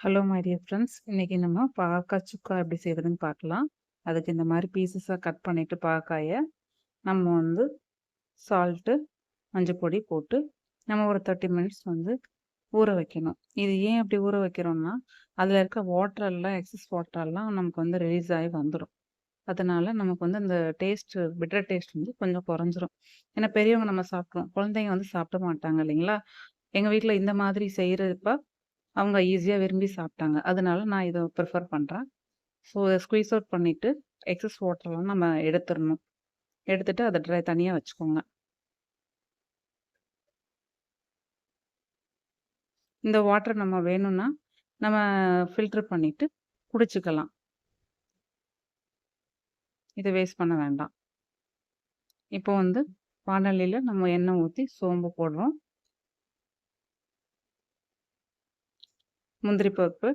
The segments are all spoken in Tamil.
Hello my dear friends. இன்னைக்கு நம்ம பாகக்காய் சுக்கா எப்படி செய்கிறதுன்னு பார்க்கலாம். அதுக்கு இந்த மாதிரி பீசஸாக கட் பண்ணிவிட்டு பாகக்காயை நம்ம வந்து சால்ட்டு மஞ்சள் பொடி போட்டு நம்ம ஒரு 30 மினிட்ஸ் வந்து ஊற வைக்கணும். இது ஏன் அப்படி ஊற வைக்கிறோம்னா, அதில் இருக்க வாட்டரெல்லாம் எக்ஸஸ் வாட்டரெல்லாம் நமக்கு வந்து ரிலீஸ் ஆகி வந்துடும். அதனால நமக்கு வந்து அந்த பிட்டர் டேஸ்ட் வந்து கொஞ்சம் குறைஞ்சிரும். ஏன்னா பெரியவங்க நம்ம சாப்பிட்றோம், குழந்தைங்க வந்து சாப்பிட மாட்டாங்க இல்லைங்களா? எங்கள் வீட்டில் இந்த மாதிரி செய்கிறப்ப அவங்க ஈஸியா விரும்பி சாப்பிட்டாங்க. அதனால நான் இத ப்ரிஃபர் பண்றேன். ஸோ இத ஸ்க்வீஸ் அவுட் பண்ணிட்டு, எக்ஸஸ் வாட்டர்லாம் நம்ம எடுத்துறணும். எடுத்துட்டு அத தனியா வச்சுக்கோங்க. இந்த வாட்டர் நம்ம வேணும்னா, நம்ம ஃபில்டர் பண்ணிட்டு குடிச்சுக்கலாம். இத வேஸ்ட் பண்ண வேண்டாம். இப்போ வந்து வாணலில நம்ம எண்ணெய் ஊத்தி சோம்பு போடுறோம். முந்திரி பருப்பு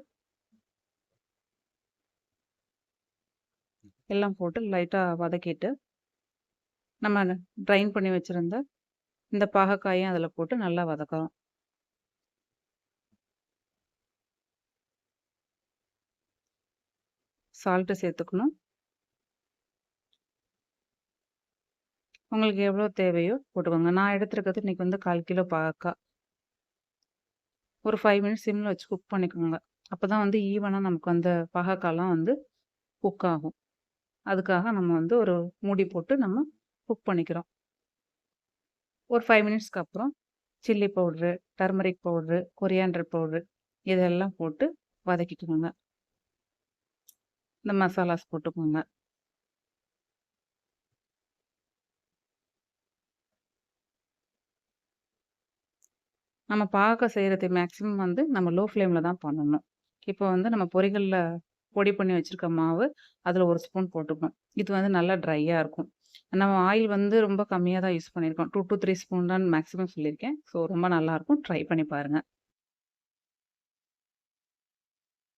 எல்லாம் போட்டு லைட்டா வதக்கிட்டு, நம்ம ட்ரைன் பண்ணி வச்சிருந்த இந்த பாகக்காயும் அதில போட்டு நல்லா வதக்குறோம். சால்ட் சேர்த்துக்கணும். உங்களுக்கு எவ்வளோ தேவையோ போட்டுக்கோங்க. நான் எடுத்துருக்கிறது இன்னைக்கு வந்து 1/4 கிலோ பாகக்காய். ஒரு 5 மினிட்ஸ் சிம்ல வச்சு குக் பண்ணிக்கோங்க. அப்பதான் வந்து ஈவனா நமக்கு அந்த பாகக்காய்லாம் வந்து குக் ஆகும். அதுக்காக நம்ம வந்து ஒரு மூடி போட்டு நம்ம குக் பண்ணிக்கிறோம். ஒரு 5 மினிட்ஸ்க்கு அப்புறம் chilli powder, turmeric powder, coriander powder இதெல்லாம் போட்டு வதக்கிக்கோங்க. இந்த மசாலாஸ் போட்டுக்கோங்க. நம்ம பாகக்காய் செய்றது மேக்ஸிமம் வந்து நம்ம லோ ஃப்ளேம்ல தான் பண்ணணும். இப்போ வந்து நம்ம பொரிகள்ல பொடி பண்ணி வச்சிருக்க மாவு, அதில 1 ஸ்பூன் போட்டுக்கணும். இது வந்து நல்லா ட்ரையா இருக்கும். நம்ம ஆயில் வந்து ரொம்ப கம்மியா தான் யூஸ் பண்ணியிருக்கோம். 2 டூ 3 ஸ்பூன் தான் மேக்ஸிமம் சொல்லியிருக்கேன். ஸோ ரொம்ப நல்லாயிருக்கும். ட்ரை பண்ணி பாருங்க.